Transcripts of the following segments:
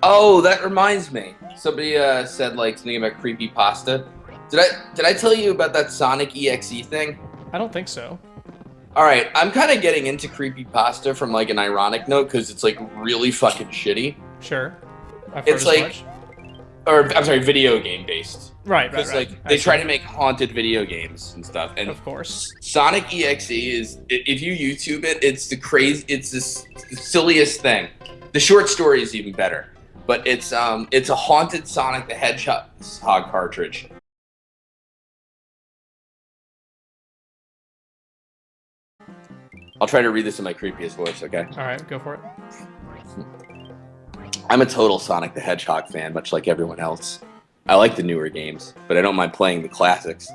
Oh, that reminds me. Somebody said like something about creepypasta. Did I tell you about that Sonic.exe thing? I don't think so. All right, I'm kind of getting into creepypasta from like an ironic note because it's like really fucking shitty. Sure. I've heard It's as like, much. or I'm sorry, video game based. Right. Because like they I try see. to make haunted video games and stuff, and Of course. Sonic.exe is, if you YouTube it, it's the silliest thing. The short story is even better, but it's a haunted Sonic the Hedgehog cartridge. I'll try to read this in my creepiest voice, okay? All right, go for it. I'm a total Sonic the Hedgehog fan, much like everyone else. I like the newer games, but I don't mind playing the classics.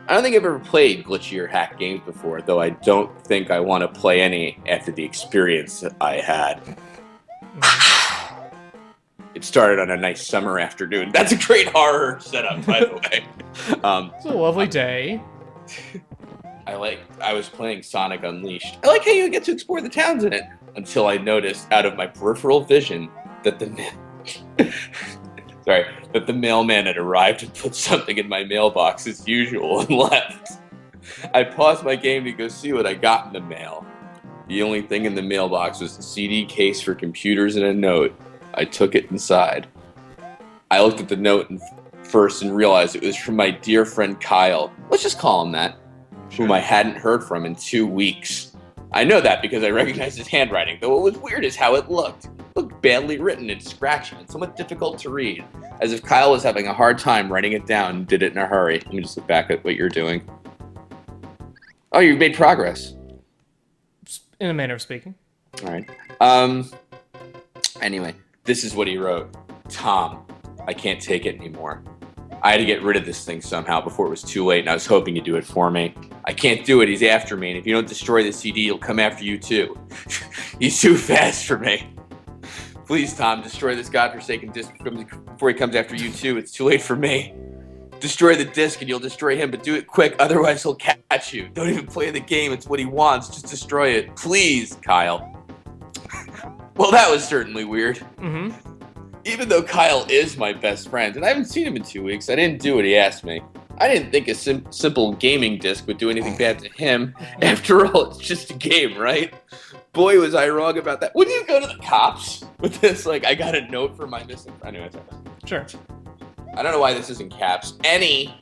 I don't think I've ever played glitchy or hack games before, though I don't think I want to play any after the experience that I had. It started on a nice summer afternoon. That's a great horror setup, by the way. It's a lovely day. I was playing Sonic Unleashed. I like how you get to explore the towns in it, until I noticed out of my peripheral vision that the mailman had arrived and put something in my mailbox as usual and left. I paused my game to go see what I got in the mail. The only thing in the mailbox was the CD case for computers and a note. I took it inside. I looked at the note first and realized it was from my dear friend Kyle. Let's just call him that. Whom I hadn't heard from in 2 weeks. I know that because I recognized his handwriting, though what was weird is how it looked. It looked badly written and scratchy and somewhat difficult to read, as if Kyle was having a hard time writing it down and did it in a hurry. Let me just look back at what you're doing. Oh, you've made progress. In a manner of speaking. All right. Anyway, this is what he wrote. Tom, I can't take it anymore. I had to get rid of this thing somehow before it was too late, and I was hoping you'd do it for me. I can't do it, he's after me, and if you don't destroy the CD, he'll come after you too. He's too fast for me. Please, Tom, destroy this godforsaken disc before he comes after you too. It's too late for me. Destroy the disc and you'll destroy him, but do it quick, otherwise he'll catch you. Don't even play the game, it's what he wants, just destroy it. Please, Kyle. Well, that was certainly weird. Mm-hmm. Even though Kyle is my best friend, and I haven't seen him in 2 weeks, I didn't do what he asked me. I didn't think a simple gaming disc would do anything bad to him. After all, it's just a game, right? Boy, was I wrong about that. Wouldn't you go to the cops with this? Like, I got a note from my missing friend. Anyway, Sure. I don't know why this is in caps. Anyway,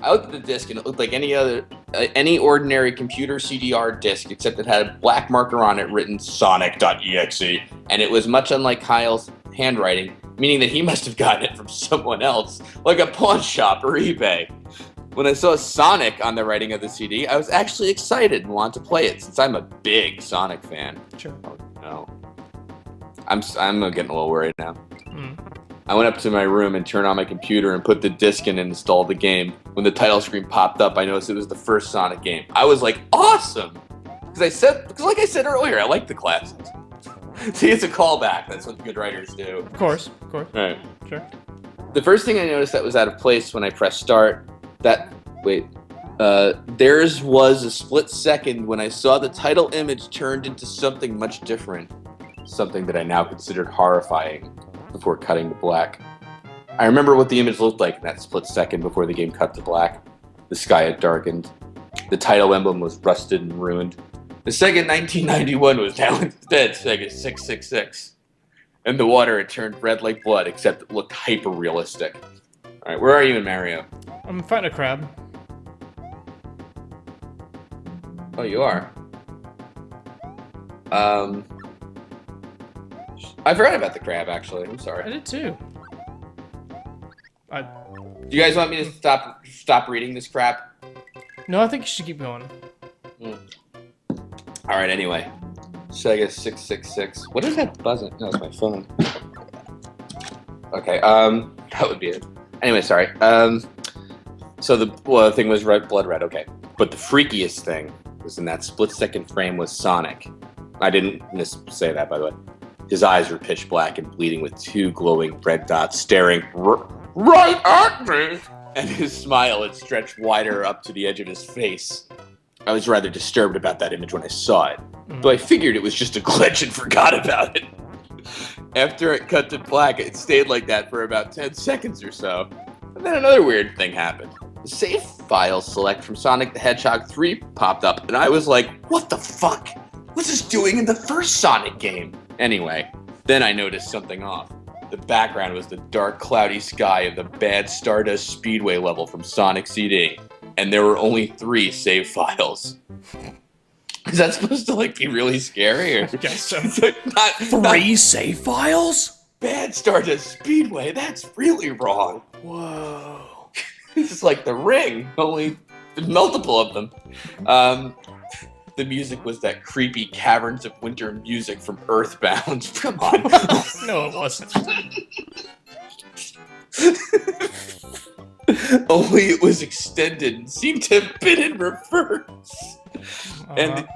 I looked at the disc and it looked like any ordinary computer CDR disc, except it had a black marker on it written Sonic.exe, and it was much unlike Kyle's handwriting, meaning that he must have gotten it from someone else, like a pawn shop or eBay. When I saw Sonic on the writing of the CD, I was actually excited and wanted to play it, since I'm a big Sonic fan. Sure. Oh no. I'm getting a little worried now. Mm. I went up to my room and turned on my computer and put the disc in and installed the game. When the title screen popped up, I noticed it was the first Sonic game. I was like, awesome! Because like I said earlier, I like the classics. See, it's a callback. That's what good writers do. Of course. All right. Sure. The first thing I noticed that was out of place when I pressed start, theirs was a split second when I saw the title image turned into something much different. Something that I now considered horrifying before cutting to black. I remember what the image looked like in that split second before the game cut to black. The sky had darkened. The title emblem was rusted and ruined. The Sega 1991 was now instead Sega 666. And the water had turned red like blood, except it looked hyper-realistic. Alright, where are you in Mario? I'm fighting a crab. Oh, you are? I forgot about the crab, actually. I'm I sorry. did too. Do you guys want me to stop reading this crap? No, I think you should keep going. Alright, anyway. Sega 666. What is that buzzing? No, it's my phone. Okay, that would be it. Anyway, sorry. So the thing was blood red, okay. But the freakiest thing was in that split-second frame was Sonic. I didn't say that, by the way. His eyes were pitch black and bleeding with two glowing red dots staring right at me! And his smile had stretched wider up to the edge of his face. I was rather disturbed about that image when I saw it, though I figured it was just a glitch and forgot about it. After it cut to black, it stayed like that for about 10 seconds or so. And then another weird thing happened. The save file select from Sonic the Hedgehog 3 popped up, and I was like, what the fuck? What's this doing in the first Sonic game? Anyway, then I noticed something off. The background was the dark, cloudy sky of the bad Stardust Speedway level from Sonic CD, and there were only 3 save files. Is that supposed to like be really scary? Or? I guess so. not 3 save files? Bad Stardust Speedway. That's really wrong. Whoa. This is like The Ring, only multiple of them. The music was that creepy Caverns of Winter music from Earthbound. Come on. No, it wasn't. Only it was extended and seemed to have been in reverse. And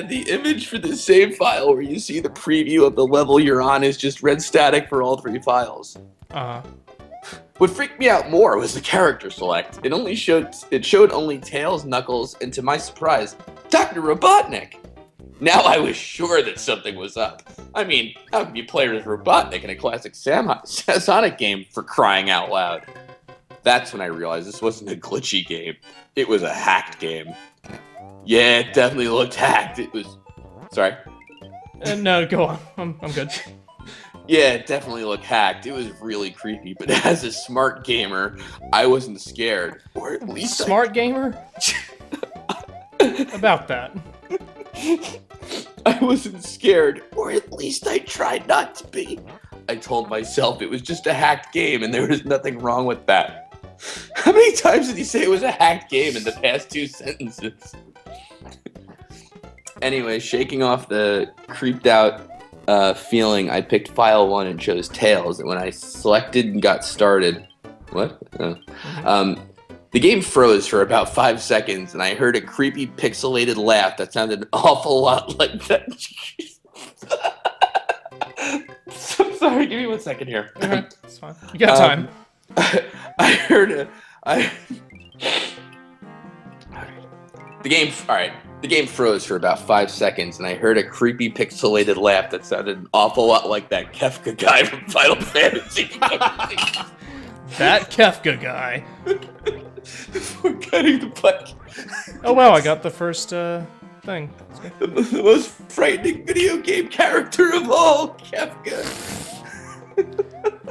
the image for the save file where you see the preview of the level you're on is just red static for all 3 files. What freaked me out more was the character select. It showed only Tails, Knuckles, and to my surprise, Dr. Robotnik. Now I was sure that something was up. I mean, how can you play as Robotnik in a classic Sonic game, for crying out loud? That's when I realized this wasn't a glitchy game. It was a hacked game. Yeah, it definitely looked hacked. It was... Sorry? No, go on. I'm good. Yeah, it definitely looked hacked. It was really creepy, but as a smart gamer, I wasn't scared. Or at least Smart gamer? About that. I wasn't scared, or at least I tried not to be. I told myself it was just a hacked game and there was nothing wrong with that. How many times did he say it was a hacked game in the past 2 sentences? Anyway, shaking off the creeped out feeling, I picked file 1 and chose Tails, and when I selected and got started... What? Oh. The game froze for about 5 seconds, and I heard a creepy pixelated laugh that sounded an awful lot like that. So sorry, give me 1 second here. Okay, it's fine. You got time. The game froze for about 5 seconds, and I heard a creepy pixelated laugh that sounded an awful lot like that Kefka guy from Final Fantasy. That Kefka guy. We're cutting the bike. Oh wow, I got the first thing. The most frightening video game character of all, Kefka.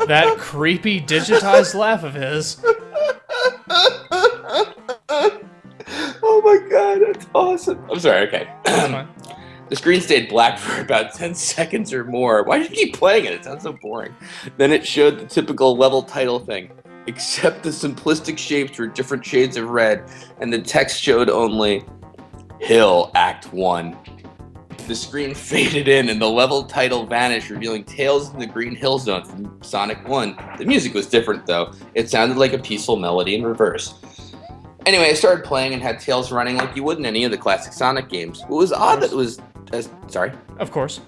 That creepy digitized laugh of his. Oh my god, that's awesome. I'm sorry, okay. That's fine. The screen stayed black for about 10 seconds or more. Why did you keep playing it? It sounds so boring. Then it showed the typical level title thing, except the simplistic shapes were different shades of red, and the text showed only Hill Act 1. The screen faded in, and the level title vanished, revealing Tails in the Green Hill Zone from Sonic 1. The music was different, though. It sounded like a peaceful melody in reverse. Anyway, I started playing and had Tails running like you would in any of the classic Sonic games. What was odd that it was... sorry? Of course.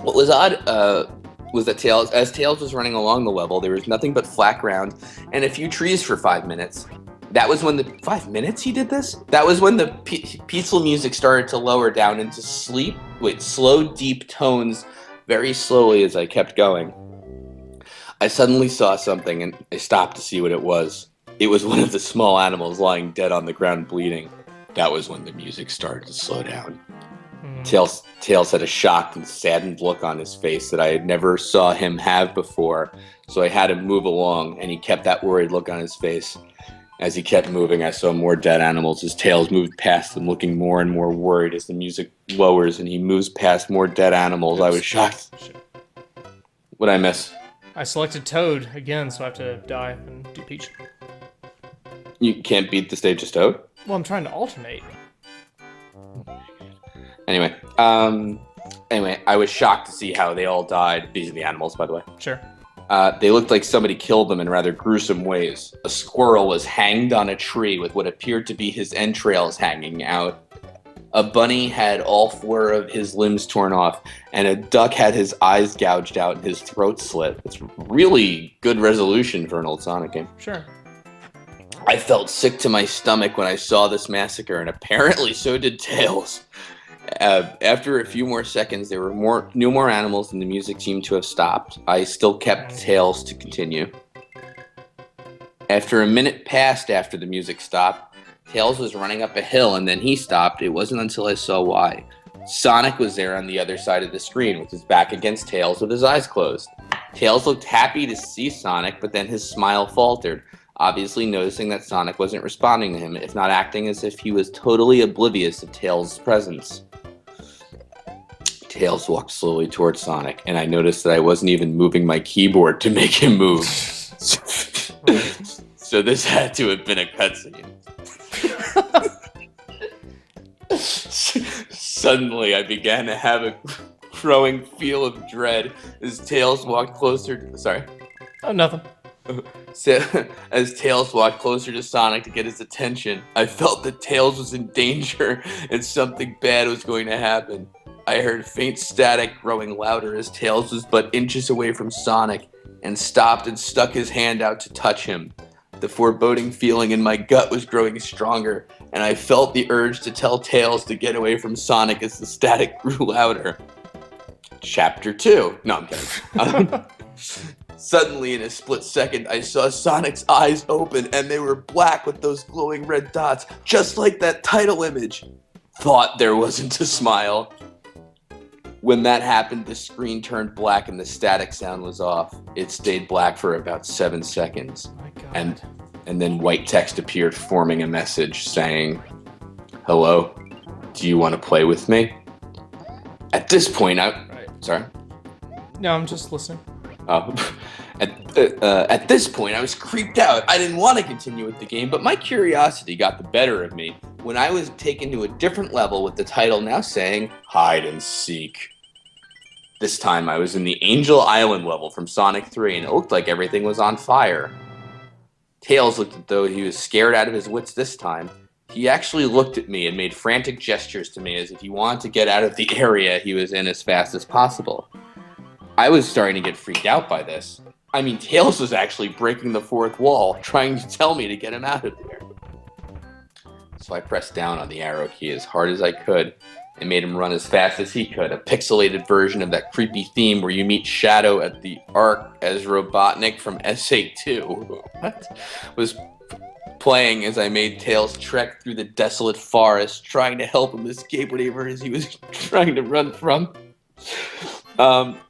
What was odd was that as Tails was running along the level, there was nothing but flat ground and a few trees for 5 minutes. That was when 5 minutes he did this? That was when the peaceful music started to lower down into slow, deep tones very slowly as I kept going. I suddenly saw something and I stopped to see what it was. It was one of the small animals lying dead on the ground bleeding. That was when the music started to slow down. Tails had a shocked and saddened look on his face that I had never saw him have before, so I had him move along, and he kept that worried look on his face. As he kept moving, I saw more dead animals as Tails moved past them, looking more and more worried as the music lowers and he moves past more dead animals. I was shocked. What'd I miss? I selected Toad again, so I have to die and do Peach. You can't beat the stage as Toad? Well, I'm trying to alternate. Anyway, I was shocked to see how they all died. These are the animals, by the way. Sure. They looked like somebody killed them in rather gruesome ways. A squirrel was hanged on a tree with what appeared to be his entrails hanging out. A bunny had all 4 of his limbs torn off, and a duck had his eyes gouged out and his throat slit. It's really good resolution for an old Sonic game. Sure. I felt sick to my stomach when I saw this massacre, and apparently so did Tails. After a few more seconds, there were no more animals, and the music seemed to have stopped. I still kept Tails to continue. After a minute passed after the music stopped, Tails was running up a hill, and then he stopped. It wasn't until I saw why. Sonic was there on the other side of the screen, with his back against Tails with his eyes closed. Tails looked happy to see Sonic, but then his smile faltered, obviously noticing that Sonic wasn't responding to him, if not acting as if he was totally oblivious of Tails' presence. Tails walked slowly towards Sonic, and I noticed that I wasn't even moving my keyboard to make him move. So this had to have been a cutscene. Suddenly, I began to have a growing feel of dread as Tails walked closer. Sorry. Oh, nothing. As Tails walked closer to Sonic to get his attention, I felt that Tails was in danger and something bad was going to happen. I heard faint static growing louder as Tails was but inches away from Sonic and stopped and stuck his hand out to touch him. The foreboding feeling in my gut was growing stronger, and I felt the urge to tell Tails to get away from Sonic as the static grew louder. Chapter 2. No, I'm kidding. Suddenly, in a split second, I saw Sonic's eyes open, and they were black with those glowing red dots, just like that title image. Thought there wasn't a smile. When that happened, the screen turned black and the static sound was off. It stayed black for about 7 seconds. Oh my God. And then white text appeared, forming a message saying, "Hello, do you want to play with me?" At this point, Sorry? No, I'm just listening. At this point, I was creeped out. I didn't want to continue with the game, but my curiosity got the better of me when I was taken to a different level with the title now saying, "Hide and Seek." This time, I was in the Angel Island level from Sonic 3, and it looked like everything was on fire. Tails looked as though he was scared out of his wits this time. He actually looked at me and made frantic gestures to me as if he wanted to get out of the area he was in as fast as possible. I was starting to get freaked out by this. I mean, Tails was actually breaking the fourth wall, trying to tell me to get him out of there. So I pressed down on the arrow key as hard as I could and made him run as fast as he could. A pixelated version of that creepy theme where you meet Shadow at the Ark as Robotnik from SA2 was playing as I made Tails trek through the desolate forest, trying to help him escape whatever it is he was trying to run from.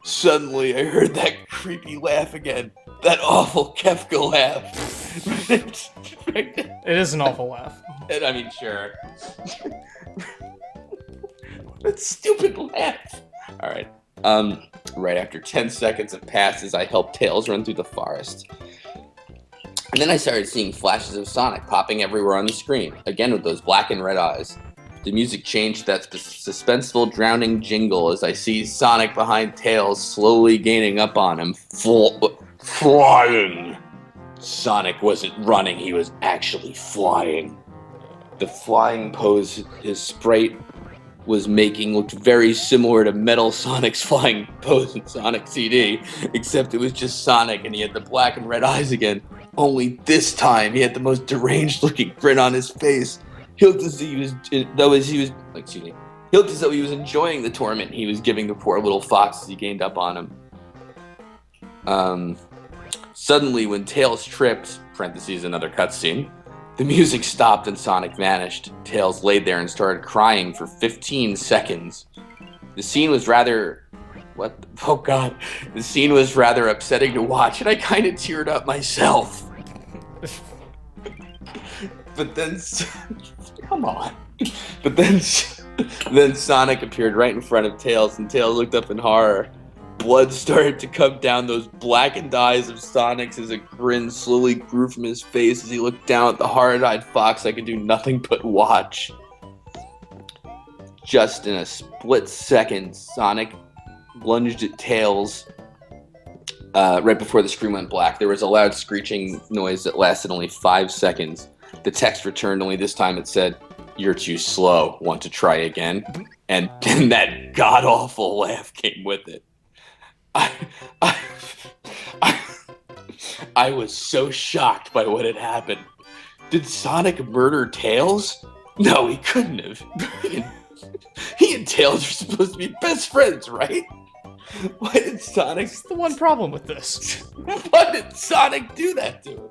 Suddenly I heard that creepy laugh again. That awful Kefka laugh. It is an awful laugh. I mean, sure. That stupid laugh. Alright. Right after 10 seconds have passed as I helped Tails run through the forest. And then I started seeing flashes of Sonic popping everywhere on the screen, again with those black and red eyes. The music changed to that suspenseful, drowning jingle as I see Sonic behind Tails slowly gaining up on him, flying. Sonic wasn't running, he was actually flying. The flying pose his sprite was making looked very similar to Metal Sonic's flying pose in Sonic CD, except it was just Sonic and he had the black and red eyes again. Only this time he had the most deranged looking grin on his face. He looked as though he was enjoying the torment he was giving the poor little fox as he gained up on him. Suddenly, when Tails tripped, parentheses another cutscene, the music stopped and Sonic vanished. Tails laid there and started crying for 15 seconds. The scene was rather... The scene was rather upsetting to watch, and I kind of teared up myself. But then... Come on. But then Sonic appeared right in front of Tails, and Tails looked up in horror. Blood started to come down those blackened eyes of Sonic's as a grin slowly grew from his face as he looked down at the horrid-eyed fox I could do nothing but watch. Just in a split second, Sonic lunged at Tails right before the screen went black. There was a loud screeching noise that lasted only 5 seconds. The text returned, only this time it said, "You're too slow. Want to try again?" And then that god-awful laugh came with it. I was so shocked by what had happened. Did Sonic murder Tails? No, he couldn't have. He and Tails are supposed to be best friends, right? Why did Sonic... That's the one problem with this. Why did Sonic do that to him?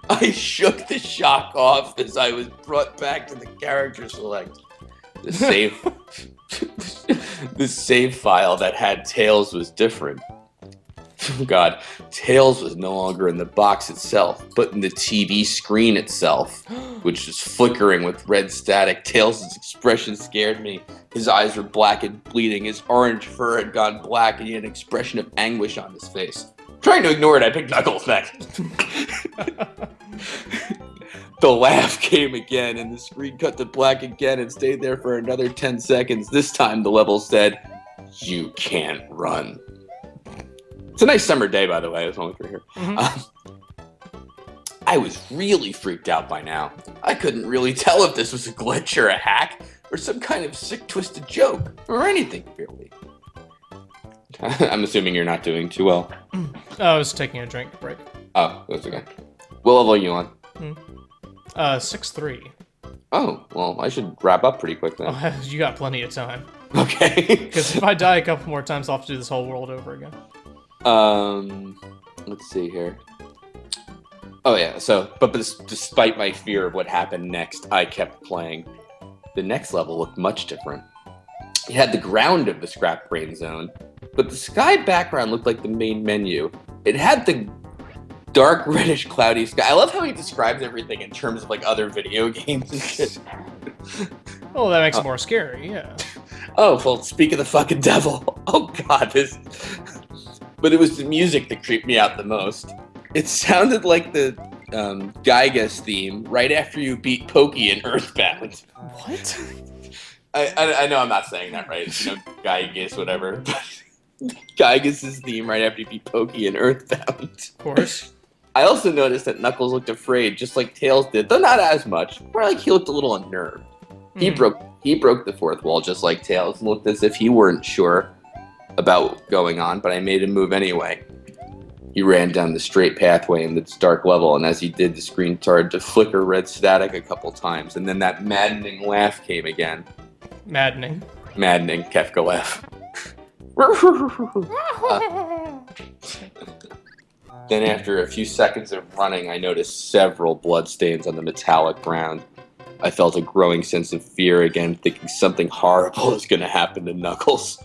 I shook the shock off as I was brought back to the character select. The save file that had Tails was different. Oh God, Tails was no longer in the box itself, but in the TV screen itself, which was flickering with red static. Tails' expression scared me. His eyes were black and bleeding. His orange fur had gone black, and he had an expression of anguish on his face. Trying to ignore it, I picked Knuckles next. The laugh came again, and the screen cut to black again and stayed there for another 10 seconds. This time, the level said, "You can't run." It's a nice summer day, by the way. I was only through here. I was really freaked out by now. I couldn't really tell if this was a glitch or a hack or some kind of sick, twisted joke or anything, really. I'm assuming you're not doing too well. I was taking a drink break. Oh, that's okay. What level are you on? 6-3. Oh, well, I should wrap up pretty quick then. Oh, you got plenty of time. Okay. Because if I die a couple more times, I'll have to do this whole world over again. Let's see here. Oh yeah, but despite my fear of what happened next, I kept playing. The next level looked much different. It had the ground of the Scrap Brain Zone, but the sky background looked like the main menu. It had the dark reddish cloudy sky. I love how he describes everything in terms of like other video games and shit. Oh, that makes it more scary, yeah. Oh, well, speak of the fucking devil. Oh God, this... But it was the music that creeped me out the most. It sounded like the Gygas theme right after you beat Pokey in Earthbound. What? I know I'm not saying that right. You know, Gygas, whatever. Gygas' theme right after you beat Pokey in Earthbound. Of course. I also noticed that Knuckles looked afraid, just like Tails did, though not as much. More like he looked a little unnerved. He broke the fourth wall just like Tails and looked as if he weren't sure about what was going on, but I made him move anyway. He ran down the straight pathway in this dark level, and as he did, the screen started to flicker red static a couple times, and then that maddening laugh came again. Maddening, Kefka laugh. Then after a few seconds of running, I noticed several bloodstains on the metallic ground. I felt a growing sense of fear again, thinking something horrible is going to happen to Knuckles.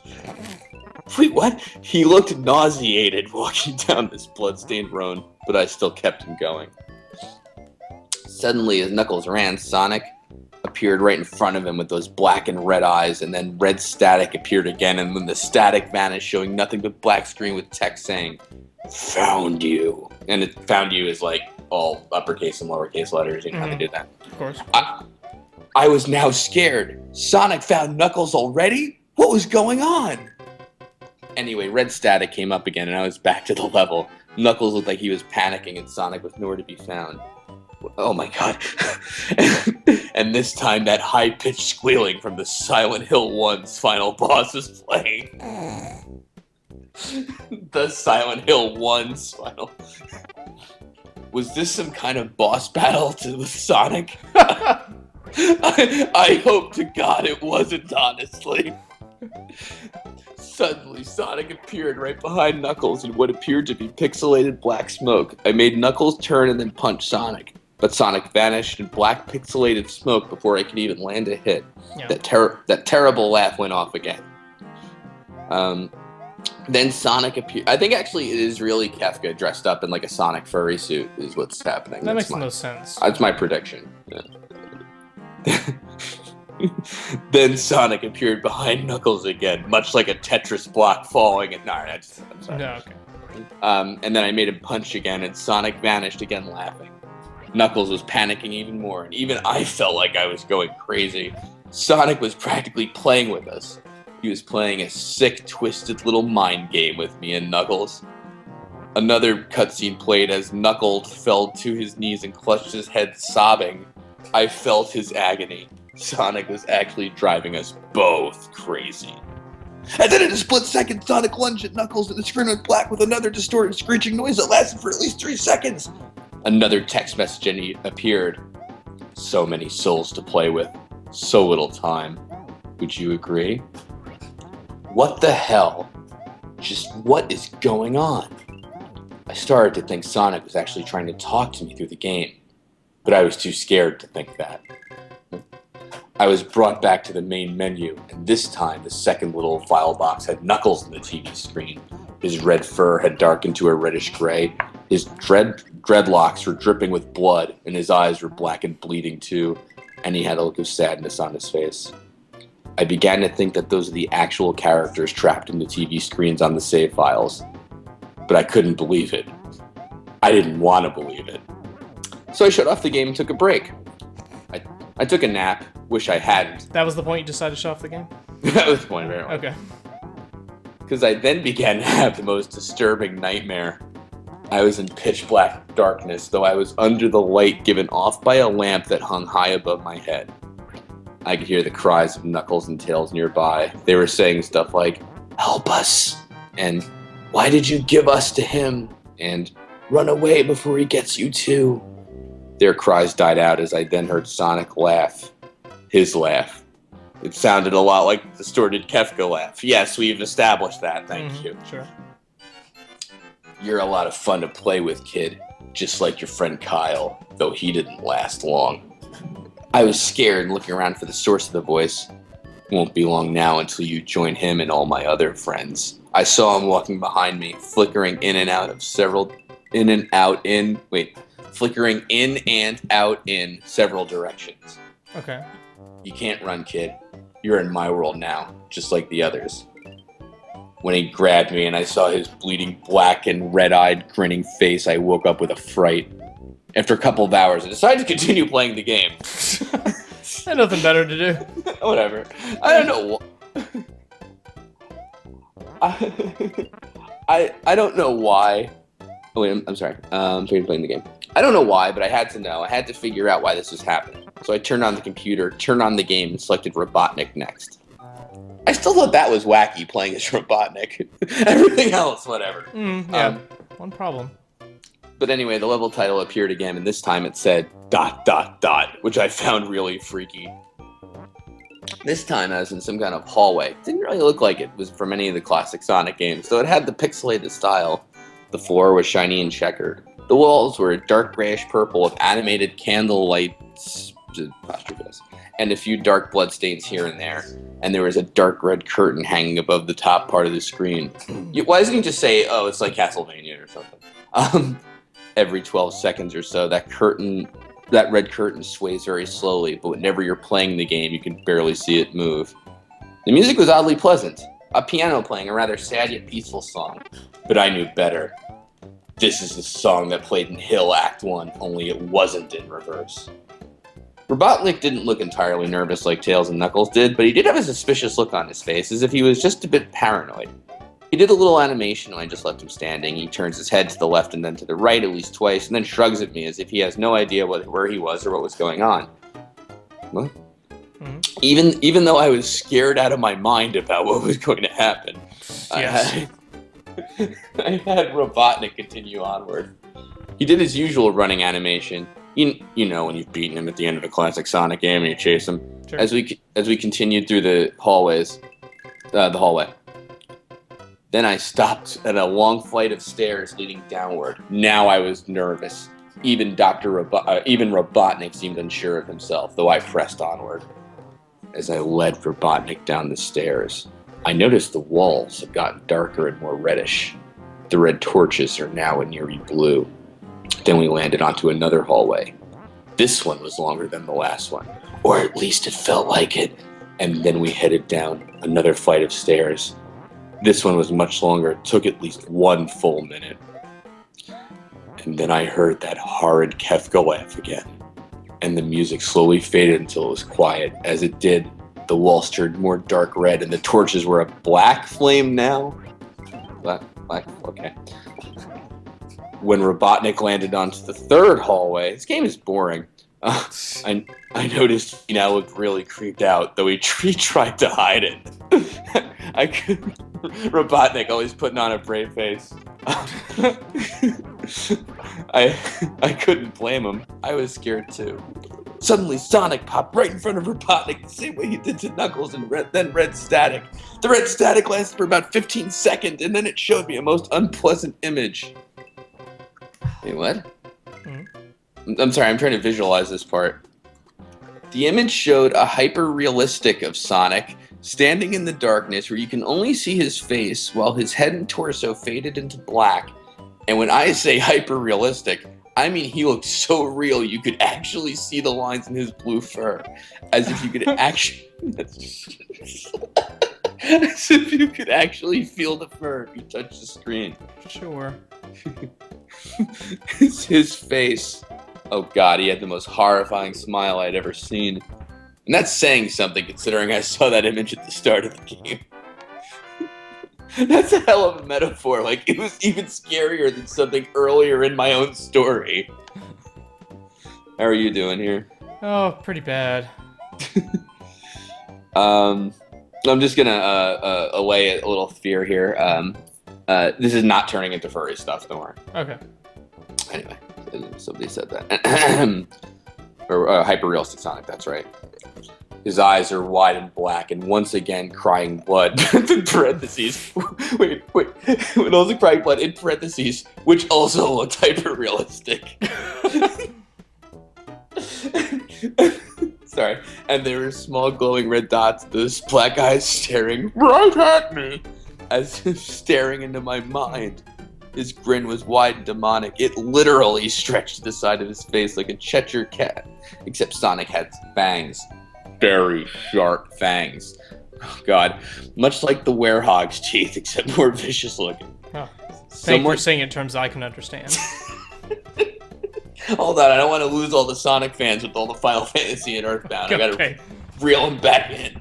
Wait, what? He looked nauseated walking down this bloodstained road, but I still kept him going. Suddenly, as Knuckles ran, Sonic appeared right in front of him with those black and red eyes, and then red static appeared again, and then the static vanished, showing nothing but black screen with text saying, "Found you." And it "found you" is like all uppercase and lowercase letters. You know how they do that. Of course. I was now scared. Sonic found Knuckles already? What was going on? Anyway, red static came up again, and I was back to the level. Knuckles looked like he was panicking, and Sonic was nowhere to be found. Oh my God. And this time, that high-pitched squealing from the Silent Hill 1's final boss was playing. The Silent Hill 1's final... Was this some kind of boss battle with Sonic? I hope to God it wasn't, honestly. Suddenly, Sonic appeared right behind Knuckles in what appeared to be pixelated black smoke. I made Knuckles turn and then punch Sonic, but Sonic vanished in black pixelated smoke before I could even land a hit. Yeah. That terrible laugh went off again. Then Sonic appeared. I think actually it is really Kefka dressed up in like a Sonic furry suit is what's happening. That makes no sense. That's my prediction. Yeah. Then Sonic appeared behind Knuckles again, much like a Tetris block falling. And I'm sorry. No, okay. And then I made him punch again, and Sonic vanished again, laughing. Knuckles was panicking even more, and even I felt like I was going crazy. Sonic was practically playing with us. He was playing a sick, twisted little mind game with me and Knuckles. Another cutscene played as Knuckles fell to his knees and clutched his head, sobbing. I felt his agony. Sonic was actually driving us both crazy. And then in a split second, Sonic lunged at Knuckles and the screen went black with another distorted, screeching noise that lasted for at least 3 seconds. Another text message appeared. So many souls to play with. So little time. Would you agree? What the hell? Just what is going on? I started to think Sonic was actually trying to talk to me through the game, but I was too scared to think that. I was brought back to the main menu, and this time the second little file box had Knuckles on the TV screen. His red fur had darkened to a reddish gray. His dreadlocks were dripping with blood, and his eyes were black and bleeding too, and he had a look of sadness on his face. I began to think that those are the actual characters trapped in the TV screens on the save files. But I couldn't believe it. I didn't want to believe it. So I shut off the game and took a break. I took a nap. Wish I hadn't. That was the point you decided to shut off the game? That was the point, very much. Okay. Because I then began to have the most disturbing nightmare. I was in pitch black darkness, though I was under the light given off by a lamp that hung high above my head. I could hear the cries of Knuckles and Tails nearby. They were saying stuff like, "Help us," and "Why did you give us to him?" and "Run away before he gets you too." Their cries died out as I then heard Sonic laugh. His laugh. It sounded a lot like the distorted Kefka laugh. Yes, we've established that, thank you. Sure. You're a lot of fun to play with, kid. Just like your friend Kyle, though he didn't last long. I was scared and looking around for the source of the voice. Won't be long now until you join him and all my other friends. I saw him walking behind me, flickering in and out in several directions. Okay. You can't run, kid. You're in my world now, just like the others. When he grabbed me and I saw his bleeding black and red-eyed grinning face, I woke up with a fright. After a couple of hours, I decided to continue playing the game. I had nothing better to do. Whatever. I don't know. I don't know why. Oh wait, I'm sorry. I'm playing the game. I don't know why, but I had to know. I had to figure out why this was happening. So I turned on the computer, turned on the game, and selected Robotnik next. I still thought that was wacky, playing as Robotnik. Everything else, whatever. Yeah, one problem. But anyway, the level title appeared again, and this time it said ... which I found really freaky. This time I was in some kind of hallway. It didn't really look like it was from any of the classic Sonic games, though it had the pixelated style. The floor was shiny and checkered. The walls were a dark grayish purple with animated candle lights, and a few dark bloodstains here and there. And there was a dark red curtain hanging above the top part of the screen. Why doesn't he just say, "Oh, it's like Castlevania" or something? Every 12 seconds or so, that red curtain sways very slowly, but whenever you're playing the game, you can barely see it move. The music was oddly pleasant, a piano playing a rather sad yet peaceful song, but I knew better. This is the song that played in Hill Act 1, only it wasn't in reverse. Robotnik didn't look entirely nervous like Tails and Knuckles did, but he did have a suspicious look on his face, as if he was just a bit paranoid. He did a little animation and I just left him standing. He turns his head to the left and then to the right at least twice, and then shrugs at me as if he has no idea where he was or what was going on. What? Mm-hmm. Even though I was scared out of my mind about what was going to happen, yes. I had Robotnik continue onward. He did his usual running animation. You know when you've beaten him at the end of a classic Sonic game and you chase him. Sure. As we continued through the hallway. Then I stopped at a long flight of stairs leading downward. Now I was nervous. Even Robotnik seemed unsure of himself, though I pressed onward. As I led Robotnik down the stairs, I noticed the walls had gotten darker and more reddish. The red torches are now a neary blue. Then we landed onto another hallway. This one was longer than the last one, or at least it felt like it. And then we headed down another flight of stairs. This one was much longer. It took at least 1 full minute. And then I heard that horrid Kefka laugh again. And the music slowly faded until it was quiet. As it did, the walls turned more dark red and the torches were a black flame now. Black, okay. When Robotnik landed onto the third hallway, this game is boring. I noticed he now looked really creeped out, though he tried to hide it. Robotnik always putting on a brave face. I couldn't blame him. I was scared too. Suddenly, Sonic popped right in front of Robotnik the same way he did to Knuckles and then Red Static. The Red Static lasted for about 15 seconds, and then it showed me a most unpleasant image. Wait, what? I'm sorry, I'm trying to visualize this part. The image showed a hyper-realistic of Sonic standing in the darkness where you can only see his face while his head and torso faded into black. And when I say hyper-realistic, I mean he looked so real you could actually see the lines in his blue fur. As if you could actually... as if you could actually feel the fur if you touched the screen. Sure. His face... Oh god, he had the most horrifying smile I'd ever seen. And that's saying something considering I saw that image at the start of the game. That's a hell of a metaphor. Like, it was even scarier than something earlier in my own story. How are you doing here? Oh, pretty bad. I'm just gonna allay a little fear here. This is not turning into furry stuff, don't worry. Okay. Anyway, somebody said that. Or hyper-realistic Sonic, that's right. His eyes are wide and black, and once again crying blood. In parentheses. Wait. It also crying blood in parentheses, which also looked hyper-realistic. Sorry. And there were small glowing red dots, those black eyes staring right at me, as if staring into my mind. His grin was wide and demonic. It literally stretched to the side of his face like a Cheshire cat, except Sonic had fangs. Very sharp fangs. Oh god. Much like the werehog's teeth, except more vicious looking. Oh. Thank you for saying it in terms I can understand. Hold on, I don't want to lose all the Sonic fans with all the Final Fantasy and Earthbound. I gotta reel them back in.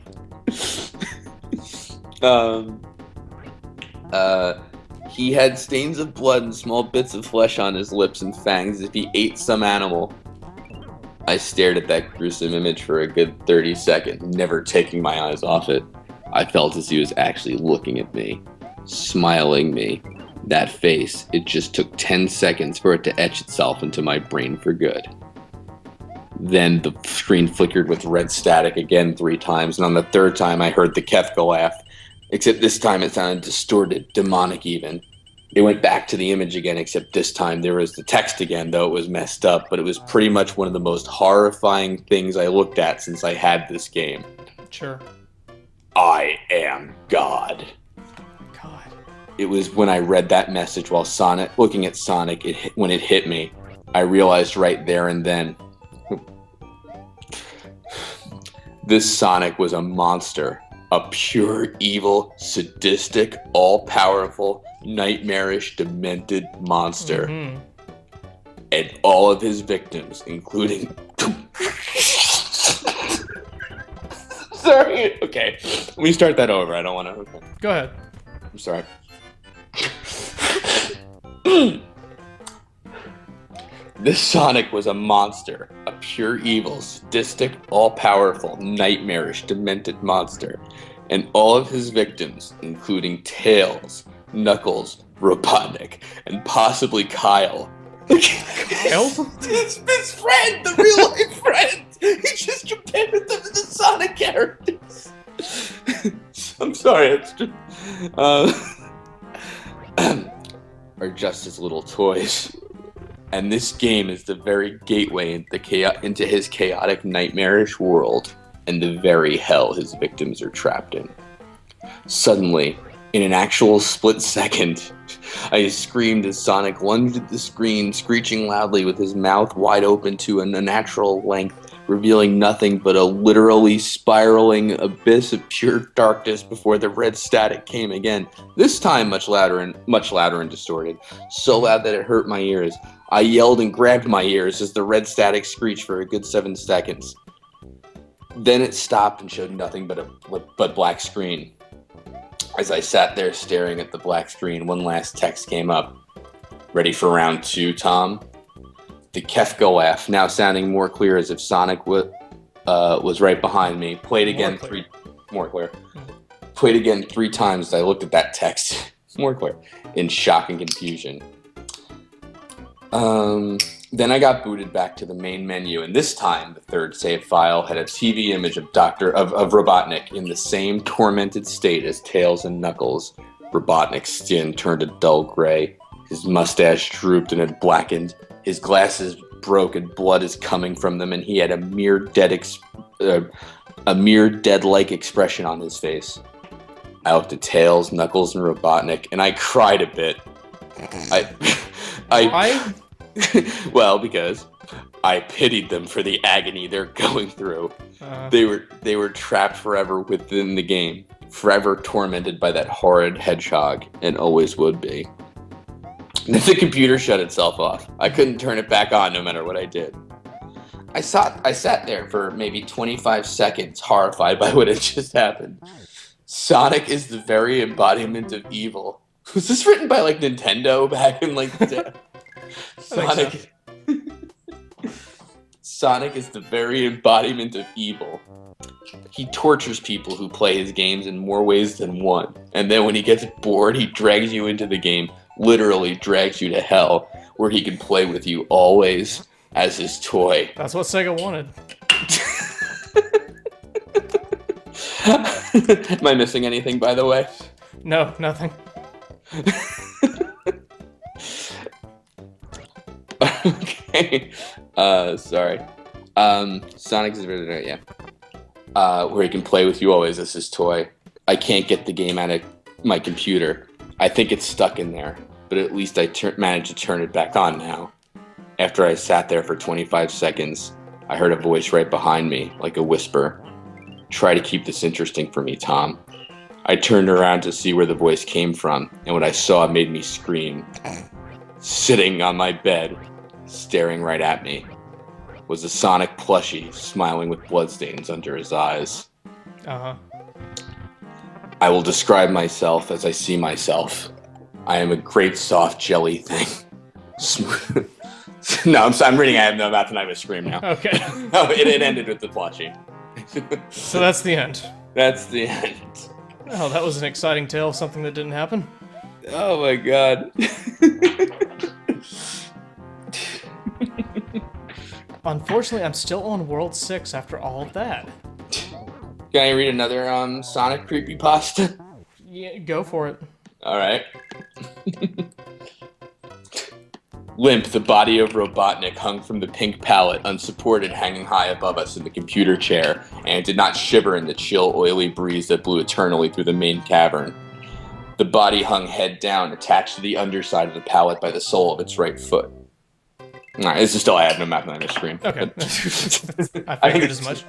He had stains of blood and small bits of flesh on his lips and fangs as if he ate some animal. I stared at that gruesome image for a good 30 seconds, never taking my eyes off it. I felt as he was actually looking at me, smiling me. That face, it just took 10 seconds for it to etch itself into my brain for good. Then the screen flickered with red static again 3 times, and on the 3rd time I heard the Kefka laugh, except this time it sounded distorted, demonic even. It went back to the image again, except this time there was the text again, though it was messed up, but it was pretty much one of the most horrifying things I looked at since I had this game. Sure. I am God. God. It was when I read that message while looking at Sonic, when it hit me, I realized right there and then, this Sonic was a monster. A pure, evil, sadistic, all-powerful, nightmarish, demented monster. Mm-hmm. And all of his victims, including... Sorry. Okay. Let me start that over. I don't want to... Okay. Go ahead. I'm sorry. This Sonic was a monster. A pure evil, sadistic, all-powerful, nightmarish, demented monster. And all of his victims, including Tails, Knuckles, Robotnik, and possibly Kyle. Kyle? His best friend, the real-life friend! He just compared them to the Sonic characters. I'm sorry, it's just... are just his little toys. And this game is the very gateway into his chaotic, nightmarish world, and the very hell his victims are trapped in. Suddenly, in an actual split second, I screamed as Sonic lunged at the screen, screeching loudly with his mouth wide open to an unnatural length, revealing nothing but a literally spiraling abyss of pure darkness before the red static came again, this time much louder and distorted, so loud that it hurt my ears. I yelled and grabbed my ears as the red static screeched for a good 7 seconds. Then it stopped and showed nothing but black screen. As I sat there staring at the black screen, one last text came up. Ready for round 2, Tom? The Kefka laugh, now sounding more clear as if Sonic was right behind me, played again more clear. Played again 3 times as I looked at that text, more clear, in shock and confusion. Then I got booted back to the main menu, and this time the third save file had a TV image of Robotnik in the same tormented state as Tails and Knuckles. Robotnik's skin turned a dull gray. His mustache drooped and had blackened. His glasses broke and blood is coming from them, and he had a mere dead-like expression on his face. I looked at Tails, Knuckles, and Robotnik, and I cried a bit. Why? Well, because I pitied them for the agony they're going through. They were trapped forever within the game, forever tormented by that horrid hedgehog, and always would be. Then the computer shut itself off. I couldn't turn it back on no matter what I did. I sat there for maybe 25 seconds, horrified by what had just happened. Sonic is the very embodiment of evil. Was this written by like Nintendo back in like the day? Sonic. Sonic is the very embodiment of evil. He tortures people who play his games in more ways than one. And then when he gets bored, he drags you into the game, literally drags you to hell, where he can play with you always as his toy. That's what Sega wanted. Am I missing anything, by the way? No, nothing. Okay. Sorry. Sonic's yeah. Where he can play with you always as his toy. I can't get the game out of my computer. I think it's stuck in there, but at least I managed to turn it back on now. After I sat there for 25 seconds, I heard a voice right behind me, like a whisper. Try to keep this interesting for me, Tom. I turned around to see where the voice came from, and what I saw made me scream. Sitting on my bed, staring right at me, was a Sonic plushie, smiling with bloodstains under his eyes. Uh-huh. I will describe myself as I see myself. I am a great soft jelly thing. Smooth. No, I'm reading. I have no mouth and I was scream now. Okay. No, it ended with the plushie. So that's the end. That's the end. Oh, that was an exciting tale of something that didn't happen. Oh my god. Unfortunately, I'm still on World 6 after all of that. Can I read another Sonic creepypasta? Yeah, go for it. Alright. Limp, the body of Robotnik hung from the pink pallet, unsupported, hanging high above us in the computer chair, and it did not shiver in the chill, oily breeze that blew eternally through the main cavern. The body hung head down, attached to the underside of the pallet by the sole of its right foot. Alright, this is still I have no map on the screen. Okay. But I figured as much.